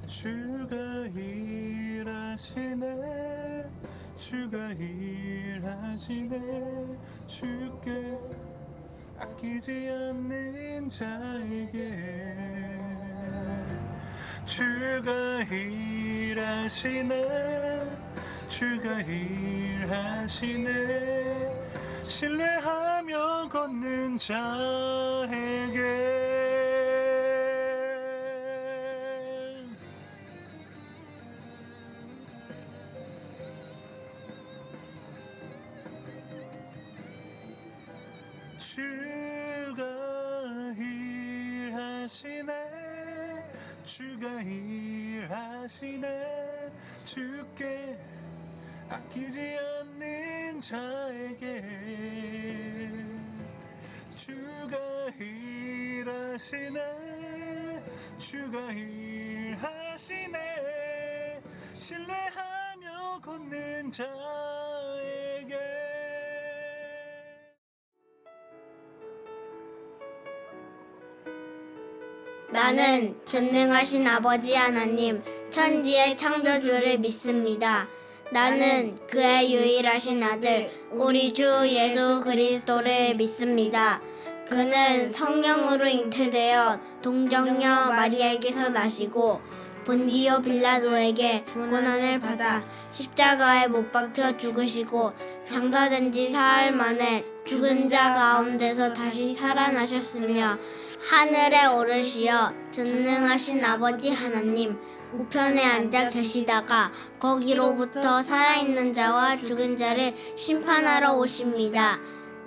주가 일하시네 주가 일하시네 주께 아끼지 않는 자에게 주가 일하시네 주가 일하시네 신뢰하며 걷는 자에게 주가 일하시네 주가 일하시네 주께 아끼지 않는 자에게 주가 일하시네 주가 일하시네 신뢰하며 걷는 자에게 나는 전능하신 아버지 하나님, 천지의 창조주를 믿습니다. 나는 그의 유일하신 아들, 우리 주 예수 그리스도를 믿습니다. 그는 성령으로 잉태되어 동정녀 마리아에게서 나시고 본디오 빌라도에게 고난을 받아 십자가에 못 박혀 죽으시고 장사된 지 사흘 만에 죽은 자 가운데서 다시 살아나셨으며 하늘에 오르시어 전능하신 아버지 하나님 우편에 앉아 계시다가 거기로부터 살아있는 자와 죽은 자를 심판하러 오십니다.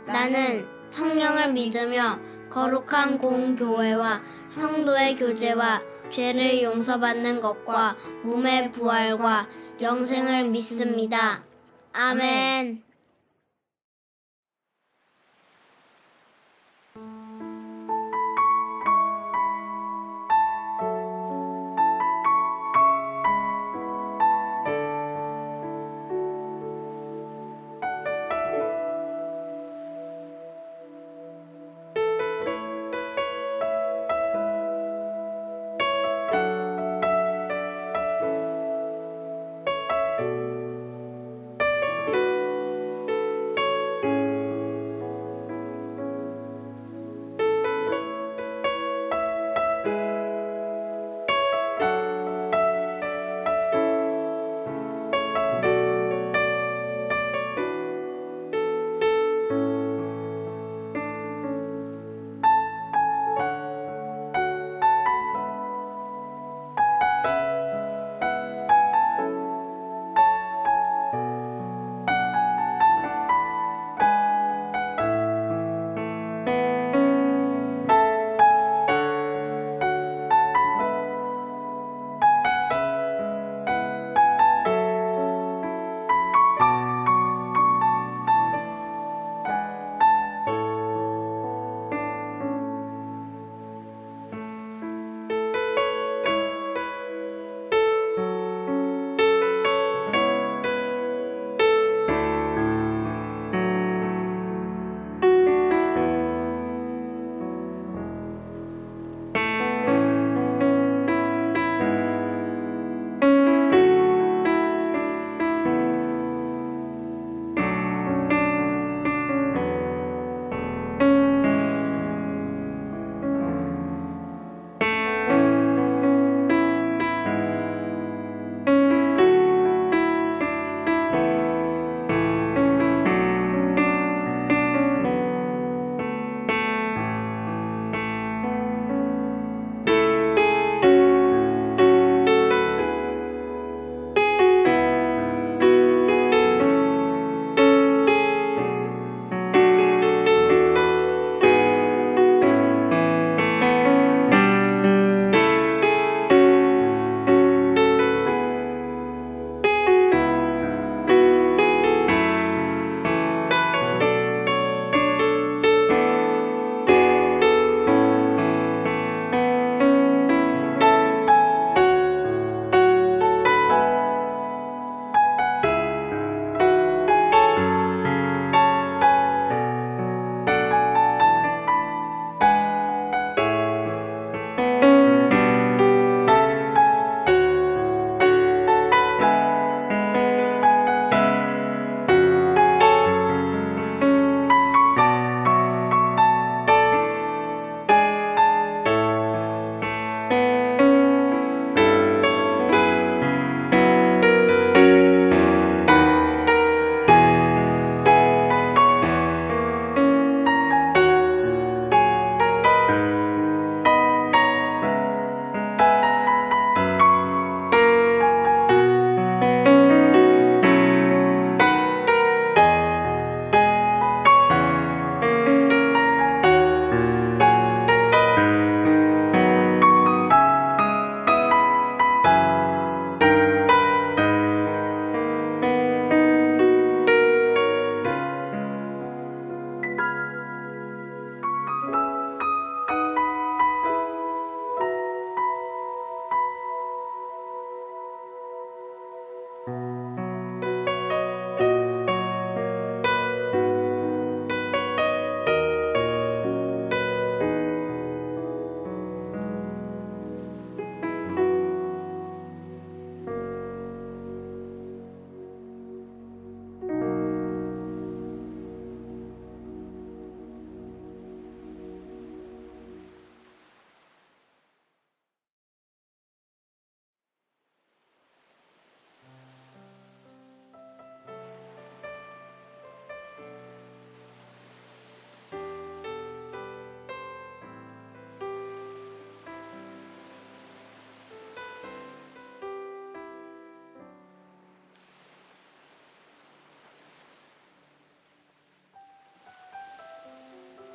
나는 성령을 믿으며 거룩한 공교회와 성도의 교제와 죄를 용서받는 것과 몸의 부활과 영생을 믿습니다. 아멘.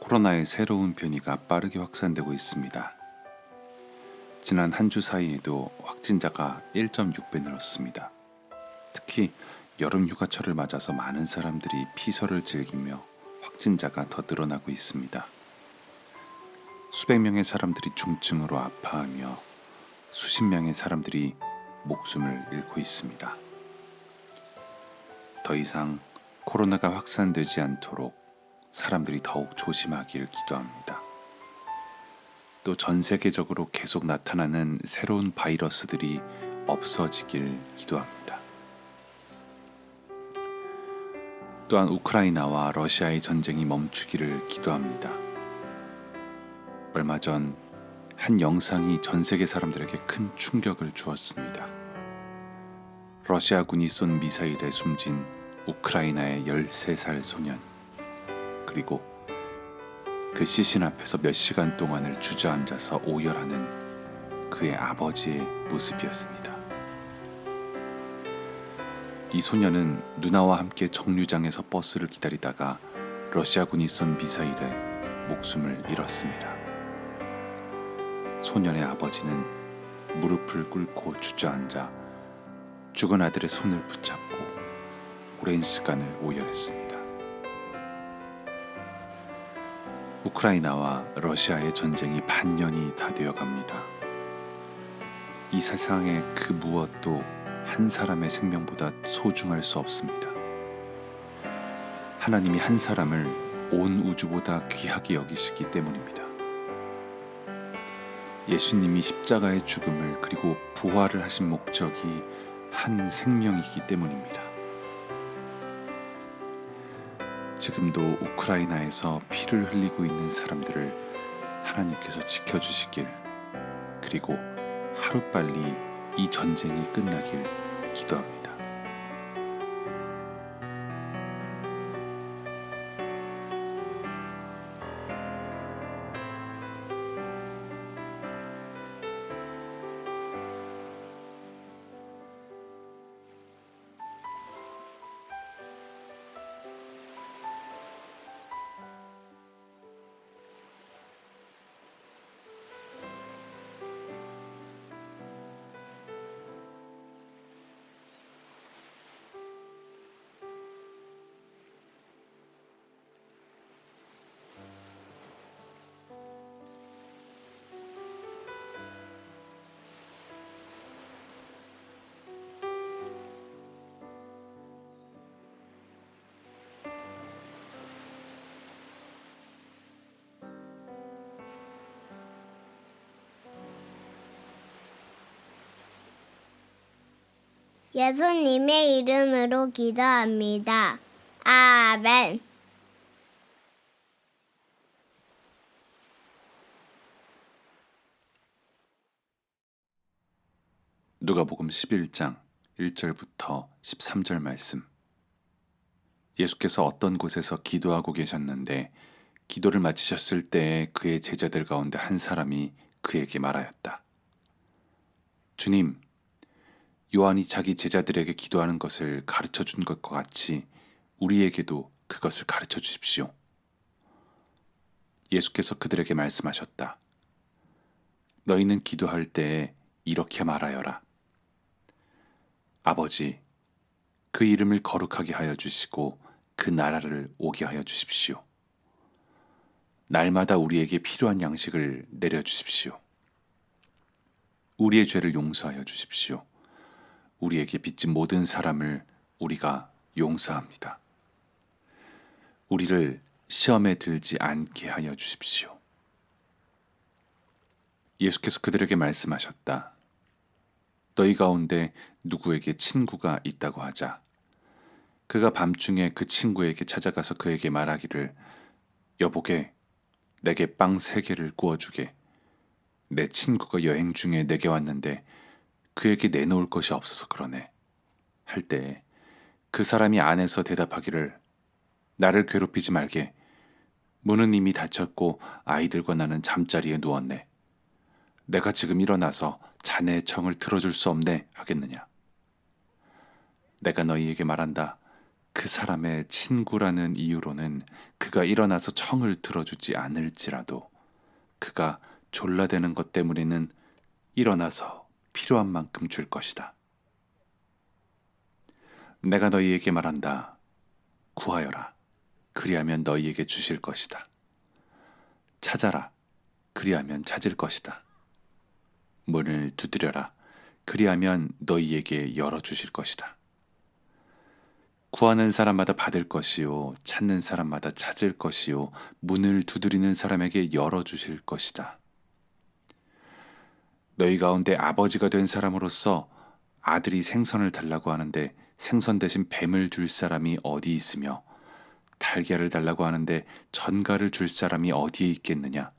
코로나의 새로운 변이가 빠르게 확산되고 있습니다. 지난 한 주 사이에도 확진자가 1.6배 늘었습니다. 특히 여름 휴가철을 맞아서 많은 사람들이 피서를 즐기며 확진자가 더 늘어나고 있습니다. 수백 명의 사람들이 중증으로 아파하며 수십 명의 사람들이 목숨을 잃고 있습니다. 더 이상 코로나가 확산되지 않도록 사람들이 더욱 조심하길 기도합니다. 또 전 세계적으로 계속 나타나는 새로운 바이러스들이 없어지길 기도합니다. 또한 우크라이나와 러시아의 전쟁이 멈추기를 기도합니다. 얼마 전 한 영상이 전 세계 사람들에게 큰 충격을 주었습니다. 러시아군이 쏜 미사일에 숨진 우크라이나의 13살 소년, 그리고 그 시신 앞에서 몇 시간 동안을 주저앉아서 오열하는 그의 아버지의 모습이었습니다. 이 소년은 누나와 함께 정류장에서 버스를 기다리다가 러시아군이 쏜 미사일에 목숨을 잃었습니다. 소년의 아버지는 무릎을 꿇고 주저앉아 죽은 아들의 손을 붙잡고 오랜 시간을 오열했습니다. 우크라이나와 러시아의 전쟁이 반년이 다 되어갑니다. 이 세상의 그 무엇도 한 사람의 생명보다 소중할 수 없습니다. 하나님이 한 사람을 온 우주보다 귀하게 여기시기 때문입니다. 예수님이 십자가의 죽음을 그리고 부활을 하신 목적이 한 생명이기 때문입니다. 지금도 우크라이나에서 피를 흘리고 있는 사람들을 하나님께서 지켜주시길, 그리고 하루빨리 이 전쟁이 끝나길 기도합니다. 예수님의 이름으로 기도합니다. 아멘. 누가복음 11장 1절부터 13절 말씀. 예수께서 어떤 곳에서 기도하고 계셨는데 기도를 마치셨을 때에 그의 제자들 가운데 한 사람이 그에게 말하였다. 주님, 요한이 자기 제자들에게 기도하는 것을 가르쳐 준 것과 같이 우리에게도 그것을 가르쳐 주십시오. 예수께서 그들에게 말씀하셨다. 너희는 기도할 때에 이렇게 말하여라. 아버지, 그 이름을 거룩하게 하여 주시고 그 나라를 오게 하여 주십시오. 날마다 우리에게 필요한 양식을 내려주십시오. 우리의 죄를 용서하여 주십시오. 우리에게 빚진 모든 사람을 우리가 용서합니다. 우리를 시험에 들지 않게 하여 주십시오. 예수께서 그들에게 말씀하셨다. 너희 가운데 누구에게 친구가 있다고 하자. 그가 밤중에 그 친구에게 찾아가서 그에게 말하기를, 여보게, 내게 빵 3개를 구워주게. 내 친구가 여행 중에 내게 왔는데 그에게 내놓을 것이 없어서 그러네. 할 때에 그 사람이 안에서 대답하기를, 나를 괴롭히지 말게. 문은 이미 닫혔고 아이들과 나는 잠자리에 누웠네. 내가 지금 일어나서 자네의 청을 들어줄 수 없네 하겠느냐. 내가 너희에게 말한다. 그 사람의 친구라는 이유로는 그가 일어나서 청을 들어주지 않을지라도 그가 졸라대는 것 때문에는 일어나서 필요한 만큼 줄 것이다. 내가 너희에게 말한다. 구하여라. 그리하면 너희에게 주실 것이다. 찾아라. 그리하면 찾을 것이다. 문을 두드려라. 그리하면 너희에게 열어주실 것이다. 구하는 사람마다 받을 것이요 찾는 사람마다 찾을 것이요 문을 두드리는 사람에게 열어주실 것이다. 너희 가운데 아버지가 된 사람으로서 아들이 생선을 달라고 하는데 생선 대신 뱀을 줄 사람이 어디 있으며 달걀을 달라고 하는데 전갈을 줄 사람이 어디에 있겠느냐?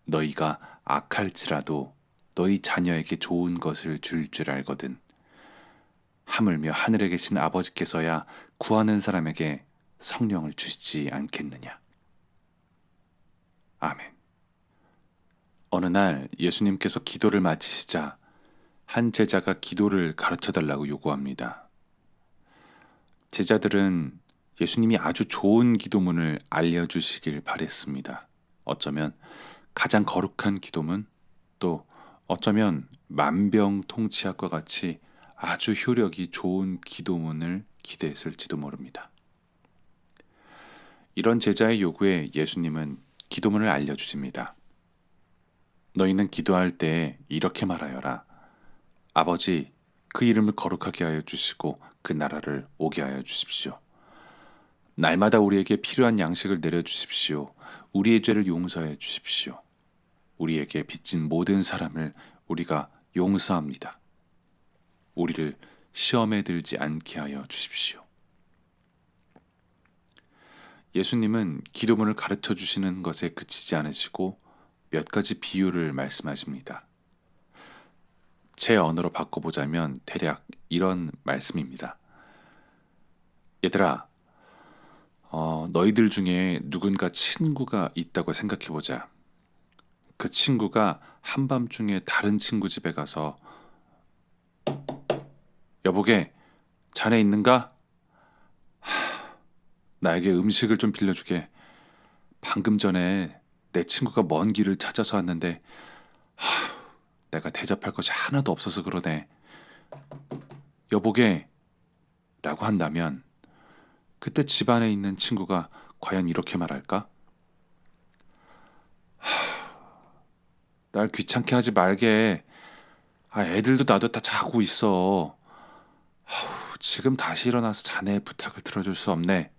너희가 악할지라도 너희 자녀에게 좋은 것을 줄 알거든. 하물며 하늘에 계신 아버지께서야 구하는 사람에게 성령을 주시지 않겠느냐. 아멘. 어느 날 예수님께서 기도를 마치시자 한 제자가 기도를 가르쳐 달라고 요구합니다. 제자들은 예수님이 아주 좋은 기도문을 알려주시길 바랬습니다. 어쩌면 가장 거룩한 기도문, 또 어쩌면 만병통치약과 같이 아주 효력이 좋은 기도문을 기대했을지도 모릅니다. 이런 제자의 요구에 예수님은 기도문을 알려주십니다. 너희는 기도할 때 이렇게 말하여라. 아버지, 그 이름을 거룩하게 하여 주시고 그 나라를 오게 하여 주십시오. 날마다 우리에게 필요한 양식을 내려주십시오. 우리의 죄를 용서해 주십시오. 우리에게 빚진 모든 사람을 우리가 용서합니다. 우리를 시험에 들지 않게 하여 주십시오. 예수님은 기도문을 가르쳐 주시는 것에 그치지 않으시고 몇 가지 비유를 말씀하십니다. 제 언어로 바꿔보자면 대략 이런 말씀입니다. 얘들아, 너희들 중에 누군가 친구가 있다고 생각해보자. 그 친구가 한밤중에 다른 친구 집에 가서 여보게, 자네 있는가? 나에게 음식을 좀 빌려주게. 방금 전에 내 친구가 먼 길을 찾아서 왔는데 내가 대접할 것이 하나도 없어서 그러네. 여보게 라고 한다면 그때 집안에 있는 친구가 과연 이렇게 말할까? 날 귀찮게 하지 말게. 애들도 나도 다 자고 있어. 지금 다시 일어나서 자네의 부탁을 들어줄 수 없네.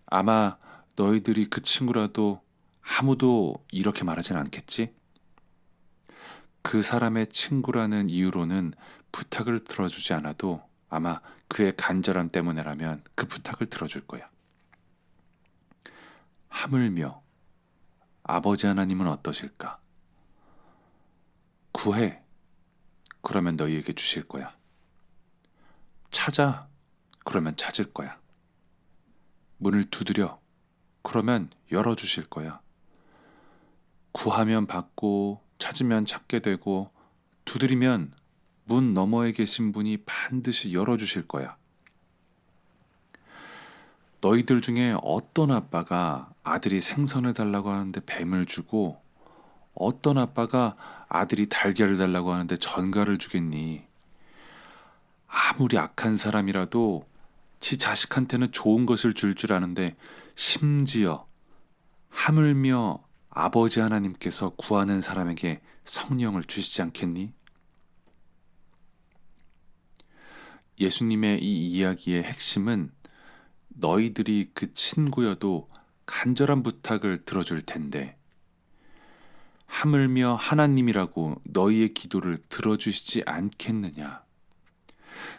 아마 너희들이 그 친구라도 아무도 이렇게 말하진 않겠지? 그 사람의 친구라는 이유로는 부탁을 들어주지 않아도 아마 그의 간절함 때문에라면 그 부탁을 들어줄 거야. 하물며 아버지 하나님은 어떠실까? 구해. 그러면 너희에게 주실 거야. 찾아. 그러면 찾을 거야. 문을 두드려. 그러면 열어주실 거야. 구하면 받고 찾으면 찾게 되고 두드리면 문 너머에 계신 분이 반드시 열어주실 거야. 너희들 중에 어떤 아빠가 아들이 생선을 달라고 하는데 뱀을 주고 어떤 아빠가 아들이 달걀을 달라고 하는데 전갈을 주겠니? 아무리 악한 사람이라도 지 자식한테는 좋은 것을 줄 아는데 심지어 하물며 아버지 하나님께서 구하는 사람에게 성령을 주시지 않겠니? 예수님의 이 이야기의 핵심은 너희들이 그 친구여도 간절한 부탁을 들어줄 텐데 하물며 하나님이라고 너희의 기도를 들어주시지 않겠느냐?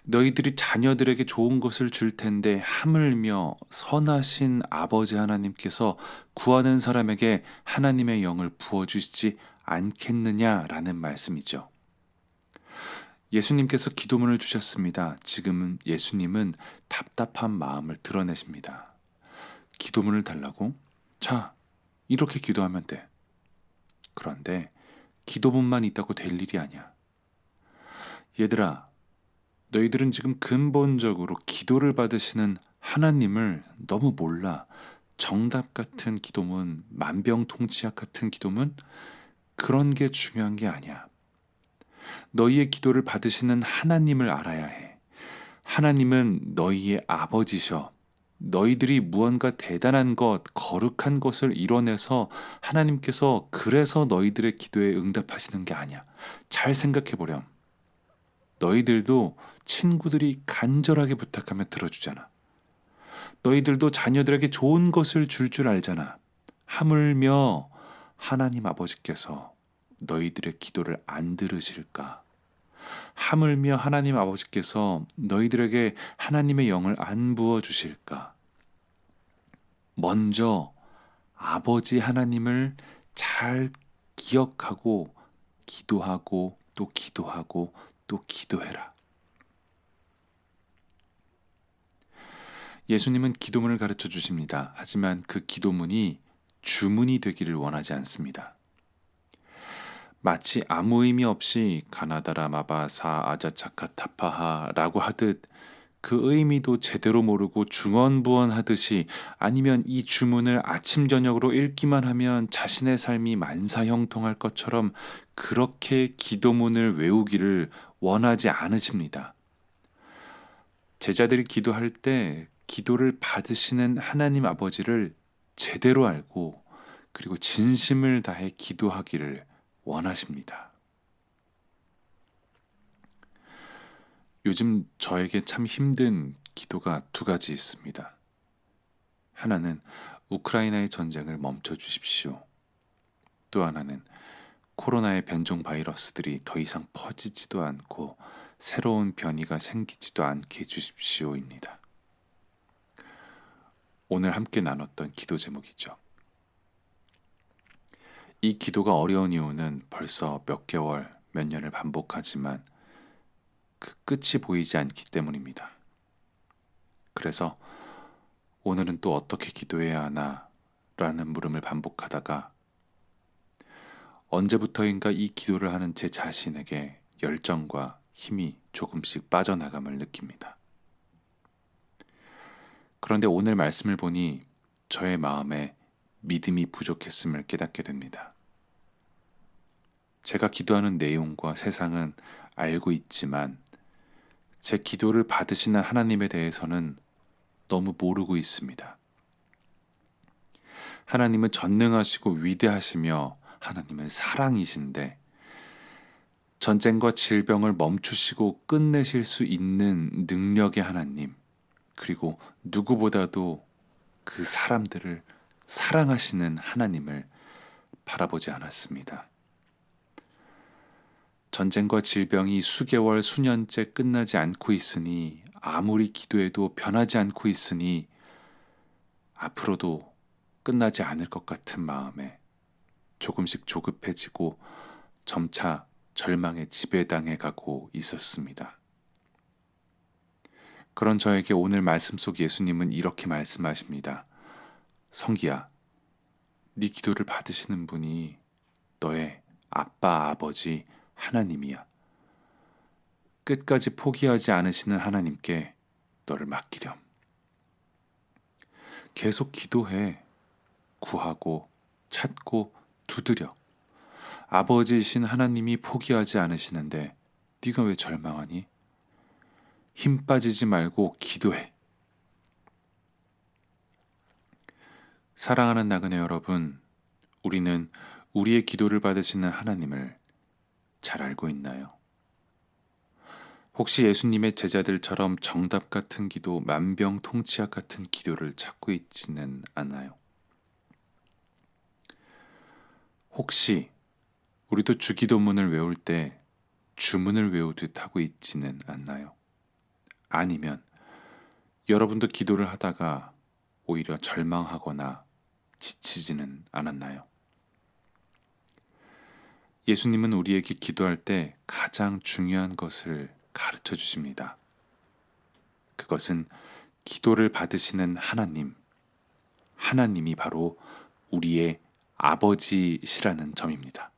너희들이 자녀들에게 좋은 것을 줄 텐데 하물며 선하신 아버지 하나님께서 구하는 사람에게 하나님의 영을 부어주시지 않겠느냐라는 말씀이죠. 예수님께서 기도문을 주셨습니다. 지금 예수님은 답답한 마음을 드러내십니다. 기도문을 달라고? 자, 이렇게 기도하면 돼. 그런데 기도문만 있다고 될 일이 아니야. 얘들아, 너희들은 지금 근본적으로 기도를 받으시는 하나님을 너무 몰라. 정답 같은 기도문, 만병통치약 같은 기도문, 그런 게 중요한 게 아니야. 너희의 기도를 받으시는 하나님을 알아야 해. 하나님은 너희의 아버지셔. 너희들이 무언가 대단한 것, 거룩한 것을 이뤄내서 하나님께서 그래서 너희들의 기도에 응답하시는 게 아니야. 잘 생각해 보렴. 너희들도 친구들이 간절하게 부탁하면 들어주잖아. 너희들도 자녀들에게 좋은 것을 줄 알잖아. 하물며 하나님 아버지께서 너희들의 기도를 안 들으실까? 하물며 하나님 아버지께서 너희들에게 하나님의 영을 안 부어 주실까? 먼저 아버지 하나님을 잘 기억하고 기도하고 또 기도하고 또 기도해라. 예수님은 기도문을 가르쳐 주십니다. 하지만 그 기도문이 주문이 되기를 원하지 않습니다. 마치 아무 의미 없이 가나다라 마바사 아자차카타파하라고 하듯 그 의미도 제대로 모르고 중언부언하듯이 아니면 이 주문을 아침 저녁으로 읽기만 하면 자신의 삶이 만사형통할 것처럼 그렇게 기도문을 외우기를 원하지 않으십니다. 제자들이 기도할 때 기도를 받으시는 하나님 아버지를 제대로 알고 그리고 진심을 다해 기도하기를 원하십니다. 요즘 저에게 참 힘든 기도가 두 가지 있습니다. 하나는 우크라이나의 전쟁을 멈춰 주십시오. 또 하나는 코로나의 변종 바이러스들이 더 이상 퍼지지도 않고 새로운 변이가 생기지도 않게 해주십시오입니다. 오늘 함께 나눴던 기도 제목이죠. 이 기도가 어려운 이유는 벌써 몇 개월, 몇 년을 반복하지만 그 끝이 보이지 않기 때문입니다. 그래서 오늘은 또 어떻게 기도해야 하나 라는 물음을 반복하다가 언제부터인가 이 기도를 하는 제 자신에게 열정과 힘이 조금씩 빠져나감을 느낍니다. 그런데 오늘 말씀을 보니 저의 마음에 믿음이 부족했음을 깨닫게 됩니다. 제가 기도하는 내용과 세상은 알고 있지만 제 기도를 받으시는 하나님에 대해서는 너무 모르고 있습니다. 하나님은 전능하시고 위대하시며 하나님은 사랑이신데 전쟁과 질병을 멈추시고 끝내실 수 있는 능력의 하나님, 그리고 누구보다도 그 사람들을 사랑하시는 하나님을 바라보지 않았습니다. 전쟁과 질병이 수개월, 수년째 끝나지 않고 있으니 아무리 기도해도 변하지 않고 있으니 앞으로도 끝나지 않을 것 같은 마음에 조금씩 조급해지고 점차 절망에 지배당해 가고 있었습니다. 그런 저에게 오늘 말씀 속 예수님은 이렇게 말씀하십니다. 성기야, 네 기도를 받으시는 분이 너의 아빠, 아버지, 하나님이야. 끝까지 포기하지 않으시는 하나님께 너를 맡기렴. 계속 기도해. 구하고 찾고 두드려. 아버지이신 하나님이 포기하지 않으시는데 네가 왜 절망하니? 힘 빠지지 말고 기도해. 사랑하는 나그네 여러분, 우리는 우리의 기도를 받으시는 하나님을 잘 알고 있나요? 혹시 예수님의 제자들처럼 정답 같은 기도, 만병통치약 같은 기도를 찾고 있지는 않나요? 혹시 우리도 주기도문을 외울 때 주문을 외우듯 하고 있지는 않나요? 아니면 여러분도 기도를 하다가 오히려 절망하거나 지치지는 않았나요? 예수님은 우리에게 기도할 때 가장 중요한 것을 가르쳐 주십니다. 그것은 기도를 받으시는 하나님, 하나님이 바로 우리의 아버지시라는 점입니다.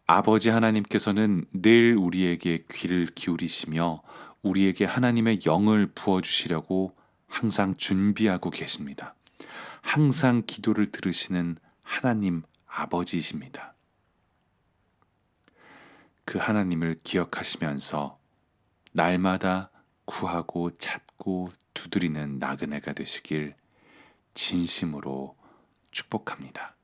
아버지 하나님께서는 늘 우리에게 귀를 기울이시며 우리에게 하나님의 영을 부어주시려고 항상 준비하고 계십니다. 항상 기도를 들으시는 하나님 아버지이십니다. 그 하나님을 기억하시면서 날마다 구하고 찾고 두드리는 나그네가 되시길 진심으로 축복합니다.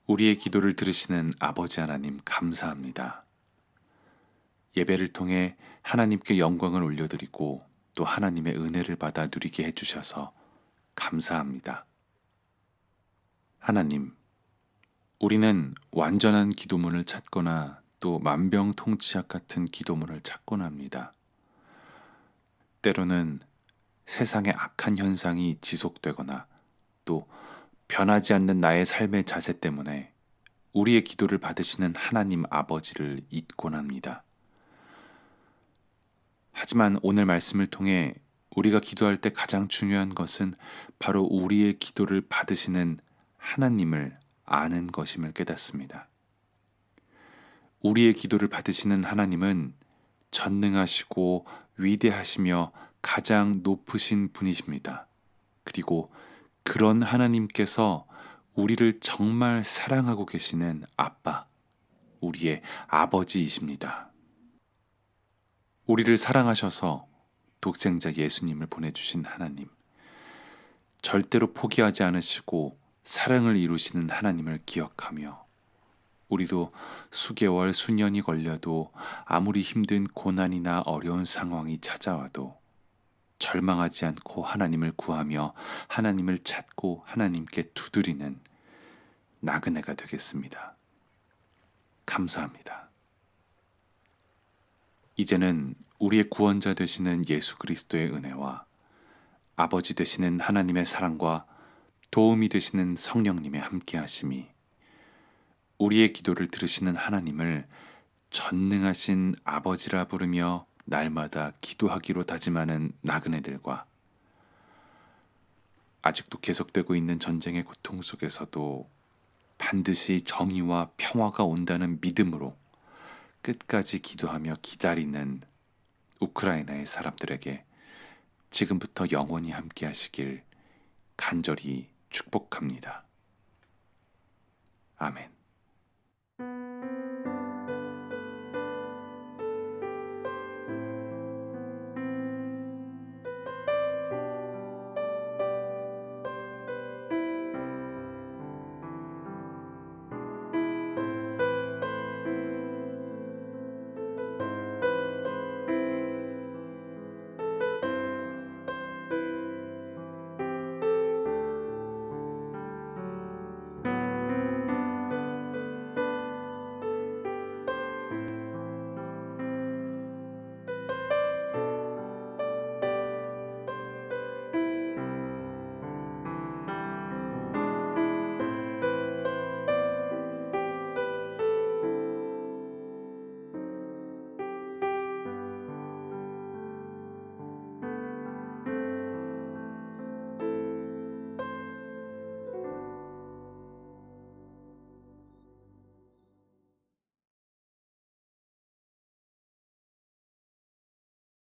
우리의 기도를 들으시는 아버지 하나님 감사합니다. 예배를 통해 하나님께 영광을 올려드리고 또 하나님의 은혜를 받아 누리게 해주셔서 감사합니다. 하나님, 우리는 완전한 기도문을 찾거나 또 만병통치약 같은 기도문을 찾곤 합니다. 때로는 세상의 악한 현상이 지속되거나 또 변하지 않는 나의 삶의 자세 때문에 우리의 기도를 받으시는 하나님 아버지를 잊곤 합니다. 하지만 오늘 말씀을 통해 우리가 기도할 때 가장 중요한 것은 바로 우리의 기도를 받으시는 하나님을 아는 것임을 깨닫습니다. 우리의 기도를 받으시는 하나님은 전능하시고 위대하시며 가장 높으신 분이십니다. 그리고 그런 하나님께서 우리를 정말 사랑하고 계시는 아빠, 우리의 아버지이십니다. 우리를 사랑하셔서 독생자 예수님을 보내주신 하나님, 절대로 포기하지 않으시고 사랑을 이루시는 하나님을 기억하며 우리도 수개월, 수년이 걸려도 아무리 힘든 고난이나 어려운 상황이 찾아와도 절망하지 않고 하나님을 구하며 하나님을 찾고 하나님께 두드리는 나그네가 되겠습니다. 감사합니다. 이제는 우리의 구원자 되시는 예수 그리스도의 은혜와 아버지 되시는 하나님의 사랑과 도움이 되시는 성령님의 함께하심이 우리의 기도를 들으시는 하나님을 전능하신 아버지라 부르며 날마다 기도하기로 다짐하는 나그네들과 아직도 계속되고 있는 전쟁의 고통 속에서도 반드시 정의와 평화가 온다는 믿음으로 끝까지 기도하며 기다리는 우크라이나의 사람들에게 지금부터 영원히 함께 하시길 간절히 축복합니다. 아멘.